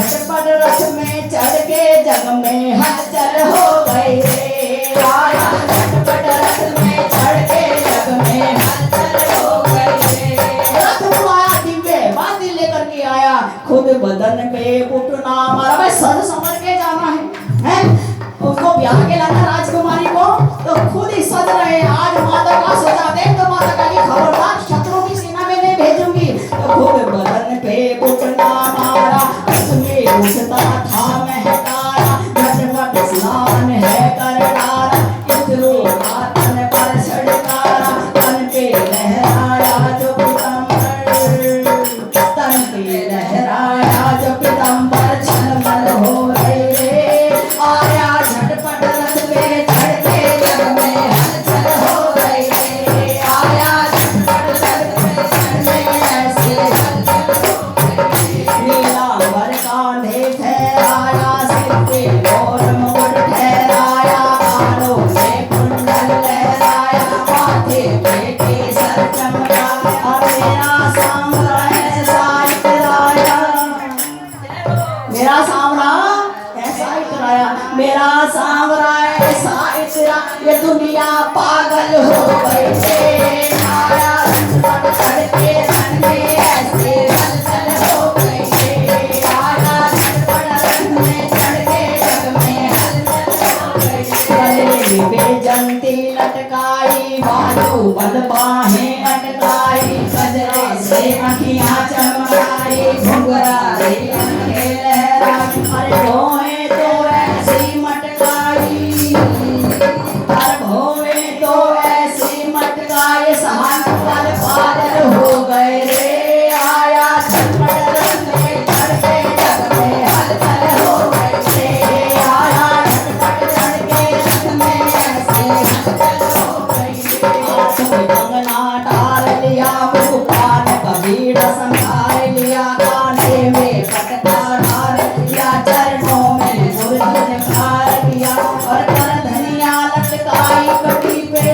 झटपट रथ में चढ़ के जग में हलचल हो गई रे। आया झटपट रथ में चढ़ के जग में हलचल हो गई रे। रथ में आया दिव्य बाती लेकर के आया, खुद बदन पे पुटना मारा। भाई सज संवर के जाना है उसको ब्याह के लाना राजकुमारी को, तो खुद ही सज रहे। आज माता का सजा दे तो माता का की खबरदार शत्रुओं की सेना में नहीं भेजूंगी। तो खुद बदन पे पुटना मारा, उसमें उठता था महकारा। झटपट स्नान है कर डारा, इधरो तन पर छड़कारा। तन पे लहराया जो पीतांबर, तन पे लहराया जो पीतांबर, झलमल हो रहे रे। आया झटपट रथ पे चढ़ के जग में हलचल हो गई रे। आया झटपट रथ पे चढ़ने ऐसे हलचल हो गई रे। नीलांबर कांधे ठहराया, सिर पे गौर मुकुट ठहराया। कानों में कुंडल लहराया, माथे पे केसर चमकाया। मेरा सांवरा ऐसा इतराया, मेरा सांवरा ऐसा इतराया, मेरा सांवरा ऐसा इतरा। ये दुनिया पागल हो गई रे। आया झटपट चढ़ के तन में ऐसे हलचल हो गई रे। आया झटपट रथ में चढ़ के जग में हलचल हो गई रे। गले में जंती लटकाई, बाजू बल बाहें अटकाई। गजरे से आँखियाँ चमकाई, घुंघरा रे आँखें लहराई। अरे भौएं तो ऐसी मटकाई, अरे भौएं तो ऐसी मटकाई। सहान पर पागल हो गए रे। आया झटपट रथ में चढ़ के जग में हलचल हो गई रे। आया झटपट चढ़ के रथ में ऐसे हलचल हो गई रे। हाथ में कंगना डाल लिया, मुकुटान कबीर संभाल लिया। कांधे में पटका डाल लिया, चरणों में गुरधन खार लिया। और कर धनिया लटकाई कटी पे,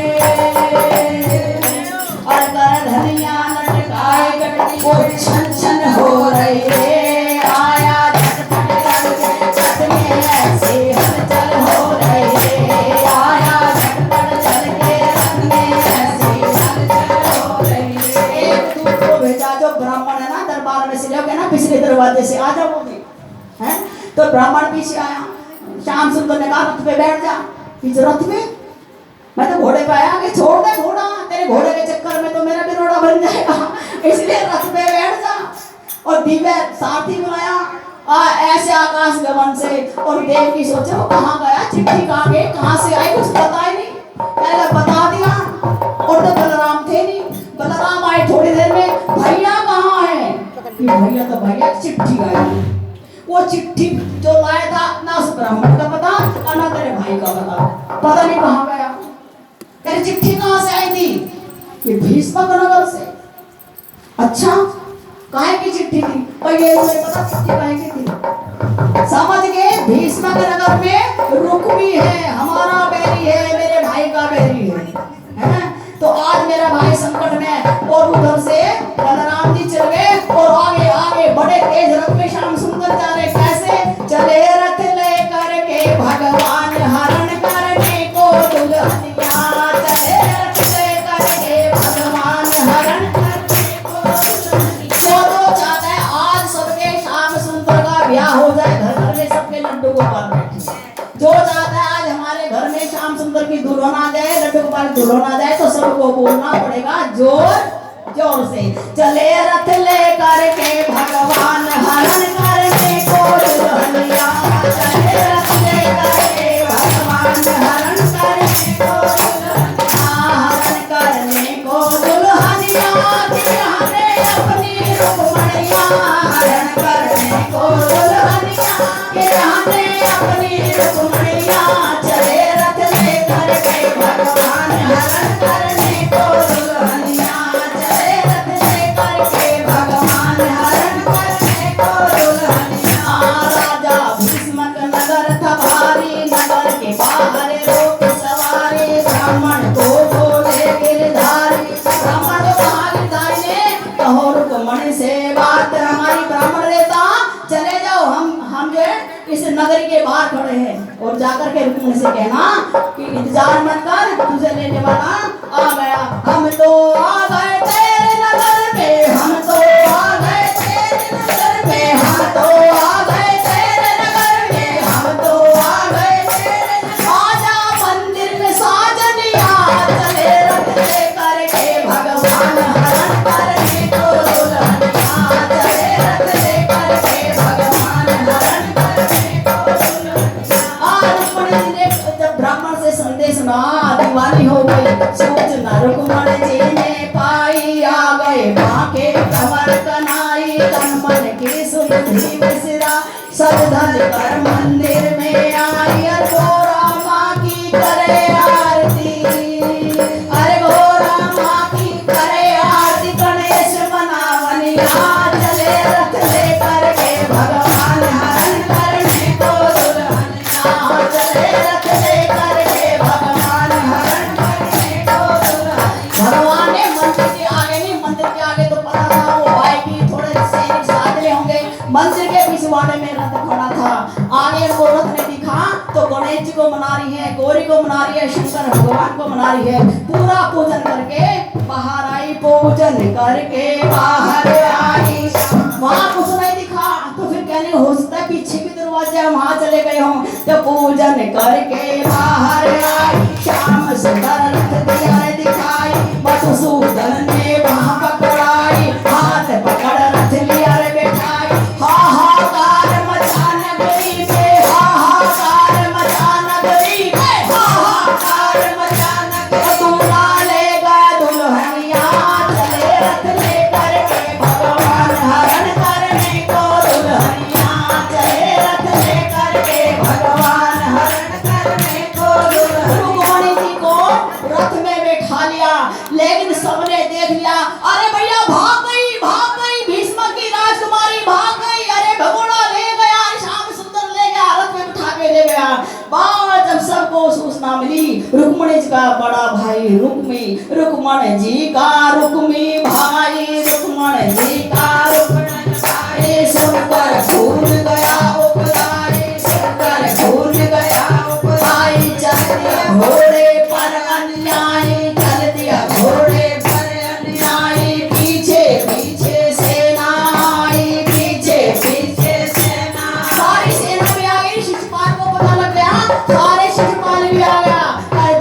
और कर धनिया लटकाई कटी को छन छन हो रही रे। आया झटपट रथ में ऐसे हलचल हो रही रे। आया झटपट चढ़ के रथ में ऐसे हलचल हो रही रे। एक दूत को भेजा जो ब्राह्मण है ना दरबार में से, लोग ना पिछले दरवाजे से आ जाओगे हैं। तो ब्राह्मण पीछे आया, श्याम सुंदर ने कहा रथ पे बैठ जा। पीछे रथ में मैं तो घोड़े पे आया कि छोड़ दे घोड़ा, तेरे घोड़े के चक्कर में तो मेरा भी रोड़ा बन जाएगा, इसलिए रथ पे बैठ जा। और दिव्य सारथी बुलाया ऐसे आकाश गमन से। और देव की सोचे वो कहाँ गया, चिट्ठी कहाँ गई, कहाँ से आई, कुछ पता ही नहीं। पहले बता दिया। और तो बलराम थे नहीं, बलराम आए थोड़ी देर में, भैया कहाँ है। भैया तो भैया चिट्ठी आई। वो चिट्ठी जो लाया था ना उस ब्राह्मण का पता और ना तेरे भाई का पता नहीं कहाँ गया। तेरी चिट्ठी कहाँ से आई थी, ये भीष्मक नगर से। अच्छा काहे की चिट्ठी थी, और ये मुझे पता चिट्ठी काहे की थी। समझ गए, भीष्मक नगर में रुक्मी है, हमारा बैरी है, मेरे भाई का बैरी है। तो आज मेरा भाई संकट में, और उधर से बलराम जी चल गए और आगे आगे बड़े तेज रथ में श्याम सुंदर जा रहे। कैसे चले रथ लेकर के भगवान हरण करने को दुल्हनिया। चले रथ लेकर के भगवान हरण करने को दुल्हनिया। तो चाहता है आज सबके श्याम सुंदर का ब्याह हो जाए, घर घर में सबके लड्डू गोपाल बैठे। जो चाहता है आज हमारे घर में श्याम सुंदर की दुल्हन आ जाए, लड्डू गोपाल दुल्हन आ जाए, तो सबको बोलना पड़ेगा जोर जोर से। चले रथ लेकर के भगवान हरण करने को दुल्हनिया। चले रथ लेकर के भगवान हरण करने को दुल्हनिया। हरण करने को दुल्हनिया, हमने अपनी रुक्मणिया। हरण करने को दुल्हनिया, हमने अपनी रुक्मणिया। चले रथ लेकर के भगवान हरण करने को दुल्हनिया। चले रथ लेकर के भगवान हरण करने को दुल्हनिया। राजा भीष्मक नगर था भारी, नगर के बाहर रोक सवारी। ब्राह्मण को बोले गिरधारी, ब्राह्मण को कहा गिरधारी ने, कहो रुक्मणी से बात हमारी ब्राह्मण देता चले जा नगरी के बाहर खड़े हैं और जाकर के रुक्मिणी से कहना कि इंतजार मत कर, तुझे लेने वाला आ गया। हम तो आ गए तेरे नगर में, हम तो आ गए तेरे नगर में, हम तो आ गए तेरे नगर में, हम तो आ गए तेरे। आजा मंदिर में साजनिया, चले रथ लेकर के भगवान हरण करने को दुल्हनिया, चले रथ लेकर के भगवान हरण करने को दुल्हनिया। रुक्मिणी जी ने जब ब्राह्मण से संदेश सुना, दीवानी हो गई। सूचना रुक्मिणी जी ने पाई, आ गए बांके कमर कनाई, तन मन की सुधि बिसरा, सब धज कर मंदिर में आई। घोरा माँ की करे आरती, अरे घोरा माँ की करे आरती, गणेश मनावनिया, चले रथ लेकर के भगवान हरण करने को दुल्हनिया, चले रथ लेकर के भगवान हरण करने को दुल्हनिया। भगवान ने मंदिर के आगे नहीं, मंदिर के आगे तो पता था वो आएगी, थोड़े सैनिक साथ में होंगे। मंदिर के पिछवाड़े में रथ खड़ा था, आगे वो रथ ने दिखा तो गणेश जी को मना रही है, गौरी को मना रही है, शंकर भगवान को मना रही है। पूरा पूजन करके बाहर आई, पूजन करके बाहर आई। वहां कुछ नहीं दिखा तो फिर कहने हो सकता है पीछे के दरवाजे वहां चले गए हों। तो पूजन करके बाहर आई, श्याम सुंदर रथ दिया दिखाई, मधुसूदन ने वहां पकड़ाई, हाथ पकड़ रथ लिया रे बैठाई। हाहाकार मचा नगरी में, हाहाकार मचा नगरी में, हाहाकार मचा नगरी। दूल्हा ले गया दुल्हनिया, चले रथ लेकर के भगवान हरण करने को दुल्हनिया, चले रथ लेकर के भगवान हरण करने को दुल्हनिया। रुक्मिणी जी को रथ में बैठा लिया, लेकिन सबने देख लिया, अरे भैया भाग गई भीष्म की राजकुमारी भाग गई, अरे भगोड़ा ले गया, श्याम सुंदर ले गया, रथ में बिठा के ले गया। बाद जब सबको सूचना मिली, रुक्मिणी जी का बड़ा भाई रुक्मी, रुक्मण जी का रुक्मी भाई, रुक्मण जी का रुक्मण भाई, सुनकर भूल गया उपदाई, सुनकर भूल गया उपदाई। चल दिया घोड़े पर अन्यायी, चल दिया घोड़े पर अन्यायी, पीछे पीछे सेना आई, पीछे पीछे सेना। सारी सेना भी आ गई, शिशुपाल को पता लग गया, सारे शिशुपाल भी आ गया।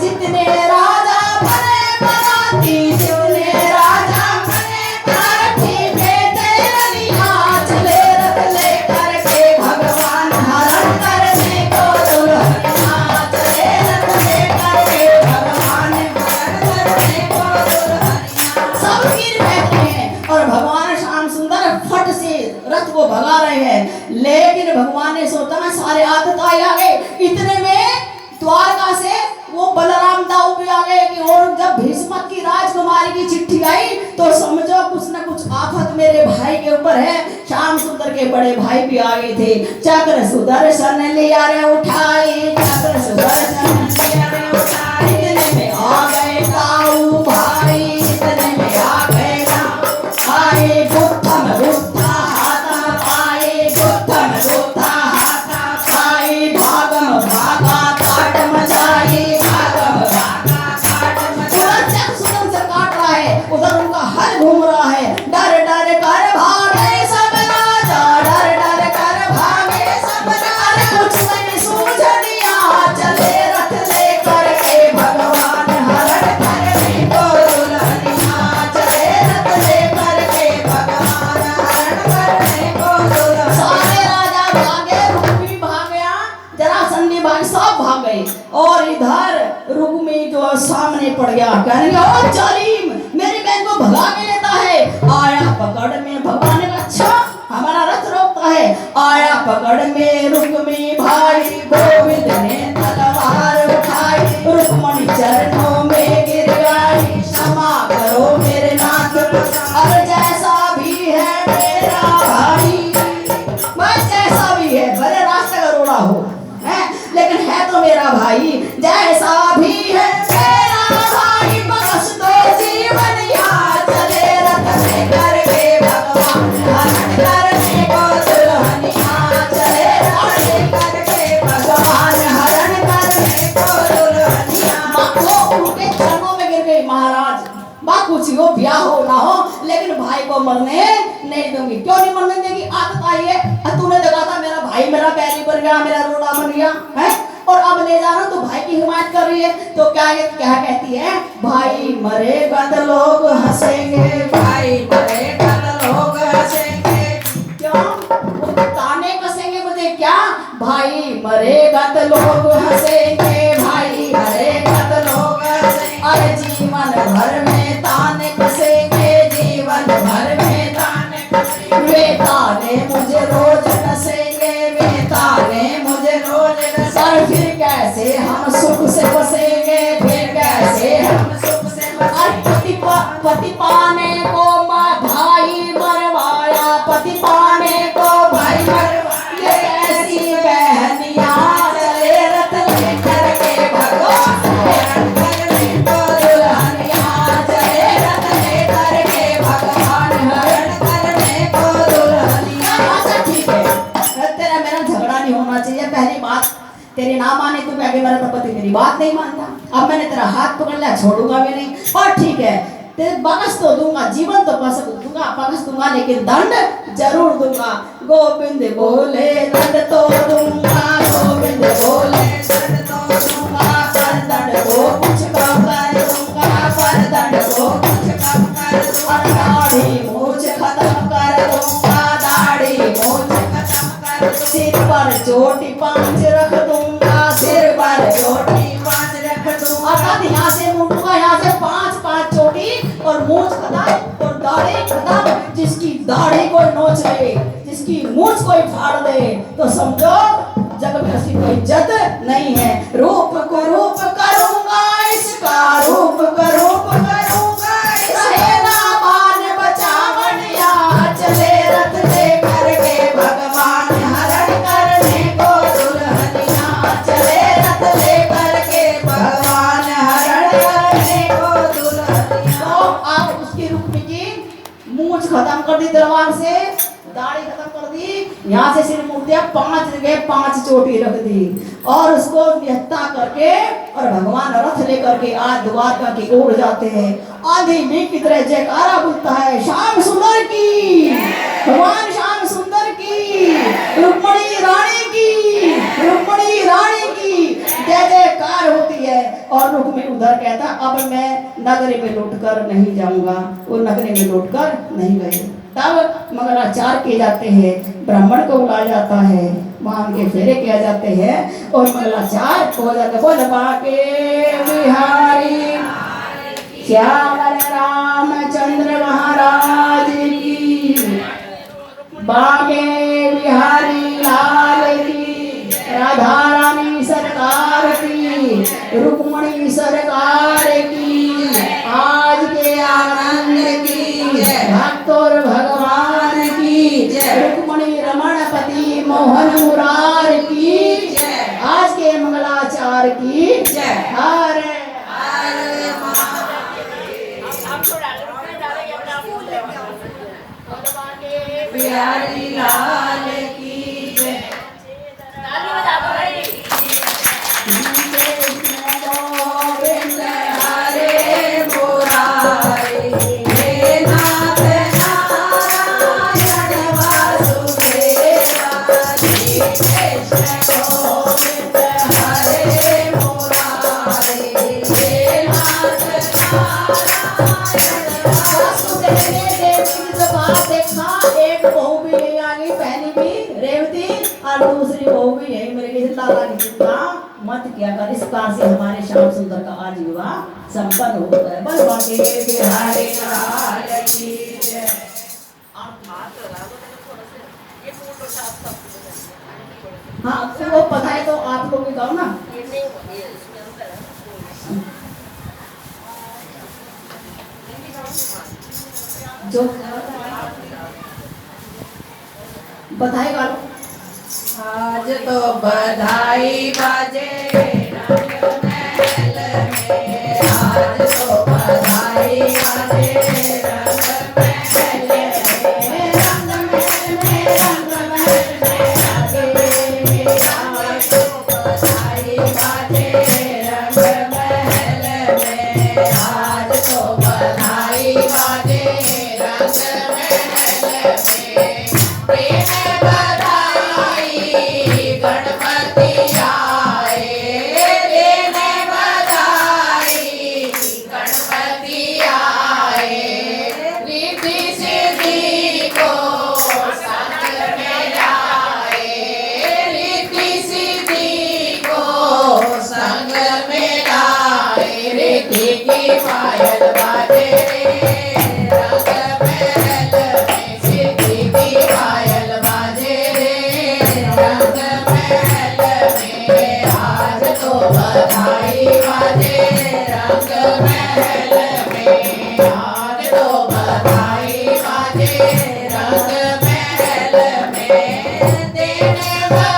जितने राजा बने बराती, जितने राजा बने बराती, भेजे रनिया, चले रथ लेकर के भगवान हरण करने को दुल्हनिया, चले रथ लेकर के भगवान हरण करने को दुल्हनिया। सब गिर बैठे हैं और भगवान श्याम सुंदर फट से रथ को भगा रहे हैं। लेकिन भगवान ने सोचा ना सारे आदत आ गए। इतने में द्वारका से वो बलराम दाऊ भी आ गए कि और जब भीष्म की राजकुमारी की चिट्ठी आई तो समझो कुछ न कुछ आफत मेरे भाई के ऊपर है। श्याम सुंदर के बड़े भाई भी आ गए थे। चक्र सुदर्शन लिया रे उठाई, चक्र सुदर्शन लिया रे उठाई, इतने में आ गए दाऊ भाई, इतने में आ गए दाऊ आए, गुत्थम गुत्था हाथा पाए, गुत्थम गुत्था हाथा पाए, भागम भागा काट मचाई, भागम भागा काट मचाई। उधर सुदर्शन से काट रहा है, उधर उनका हल घूम रहा है। डर डर कर भागे सब राजा, डर डर कर भागे सब राजा, कुछ नहीं सूझ दिया, चले रथ लेकर के भगवान हरण करने को दुल्हनिया, चले रथ लेकर के भगवान हरण करने को दुल्हनिया। सारे राजा भागे, रुक्मी भाग गया, जरासंध भाग, सब भाग गए और इधर रुक्मी जो सामने पड़ गया, कहने लगा ओ जालिम, मेरी बहन को भगा के लेता है। आया पकड़ में, भगवान ने कहा अच्छा हमारा रथ रोकता है। आया पकड़ में रुक्मी भाई, गोविंद ने तलवार उठाई, रुक्मणी चरणों में गिर गई, क्षमा करो मेरे नाथ, और जैसा भी है मेरा भाई, मैं जैसा भी है भले रास्ते का रोड़ा हो है, लेकिन है तो मेरा भाई, जैसा भी है मेरा भाई, बस दो जीवन या चले रथ लेकर के भगवान हरण करने को दुल्हनिया, चले रथ लेकर के गया, मेरा रोड़ा बन गया है, और अब ले जा रहा हूं तो भाई की हिमायत कर रही है। तो क्या कहती है, भाई मरेगा तो लोग हंसेंगे, भाई मरेगा तो लोग हंसेंगे। क्यों वो ताने कसेंगे मुझे क्या, भाई मरेगा तो लोग हंसेंगे, भाई मरेगा तो लोग हंसेंगे। अरे जीवन भर में ताने कसेंगे, जीवन भर में ताने कसेंगे, वे ताने मुझे रोज कसेंगे, वे ताने मुझे रोज कसेंगे। फिर कैसे हम सुख से बसेंगे, फिर कैसे हम सुख से बसेंगे। पति पाने को भाई मरवाया, पति पाने को भाई मरवाया, ये कैसी बहनिया चले रथ लेकर के भगवान, हरण को दुल्हनिया चले रथ लेकर के भगवान, हरण करने को दुल्हनिया। अच्छा ठीक है, तेरा मेरा झगड़ा नहीं होना चाहिए। पहली बात, तेरे ना माने तो आगे मेरा पति मेरी बात नहीं मानता, अब मैंने तेरा हाथ पकड़ लिया, छोड़ूंगा भी नहीं। और ठीक है, तेरे बख्श तो दूंगा, जीवन तो दूंगा, बख्श दूंगा, लेकिन दंड जरूर दूंगा। गोविंद बोले दंड तो दूंगा, गोविंद बोले दंड तो दूंगा, पर दंड को कुछ कम कर दूंगा, पर दंड को कुछ कम कर दूंगा। दाढ़ी मूछ खत्म कर दूंगा, दाढ़ी मूछ खत्म कर दूंगा। सिर पर चोटी 5 रख दूंगा, सिर पर चोटी 5 रख दूंगा। अर्थात यहाँ से मुंडूंगा, यहाँ से 5 चोटी और मूछ खत्म और दाढ़ी खत्म। जिसकी दाढ़ी कोई नोच ले, जिसकी मूछ कोई फाड़ दे, तो समझो जग में उसकी कोई इज्जत नहीं है। रूप को रूप करूंगा, इसका रूप को रूप करूंगा, रहेगा मान बचा बढ़िया, चले रथ लेकर के भगवान, हरण करने को दुल्हनिया, चले रथ लेकर के भगवान, हरण करने को दुल्हनिया। तो आप उसकी रुक्मी की मूछ खत्म कर दी तलवार से, दाढ़ी खत्म कर दी, यहाँ से सिर मुड़ दिया, 5 जगह 5 चोटी रख दी, और उसको निहत्ता करके और भगवान रथ लेकर के आज द्वारका की ओर जाते हैं। आंधी में की तरह जयकारा बोलता है, श्याम सुंदर की, भगवान श्याम सुंदर की, रुक्मणी रानी की, रुक्मणी रानी की जय जयकार होती है। और रुक्मी उधर कहता, अब मैं नगरी में लौटकर नहीं जाऊंगा। वो नगरी में लौटकर नहीं गए। तब मंगलाचार किए जाते हैं, ब्राह्मण को बुलाया जाता है, वहां के फेरे किया जाते हैं और मंगलाचार हो जाता है। बोल बाके बिहारी श्याम रामचंद्र महाराज की, बाके बिहारी लाल की, राधा रानी सरकार की, रुक्मणी सरकार की, आज के आनंद की, भक्त और भगवान की, रुक्मणी रमणपति मोहन मुरार की, आज के मंगलाचार की हरे बिहारी लाल की जय। एक बहू भी नहीं आ गई, पहली भी रेवती और दूसरी बहू भी यही मेरे किसी लाला की चिंता मत किया कर। इस प्रकार से हमारे श्याम सुंदर का आज विवाह संपन्न होता है। बस बाकी बिहारी लाल की जय। हाँ तो वो पता है तो आप लोग भी कहो ना। जो बधाई वालों, आज तो बधाई बाजे रंग महल में, आज तो बधाई बाजे रंग महल में, रंग महल में, रंग महल में आगे, आज तो बधाई बाजे रंग महल में, आज तो बधाई बाजे रंग महल में। प्रेम बधाई गण बधाई बाजे रंग महल में, आज तो बधाई बाजे रंग महल में, दिन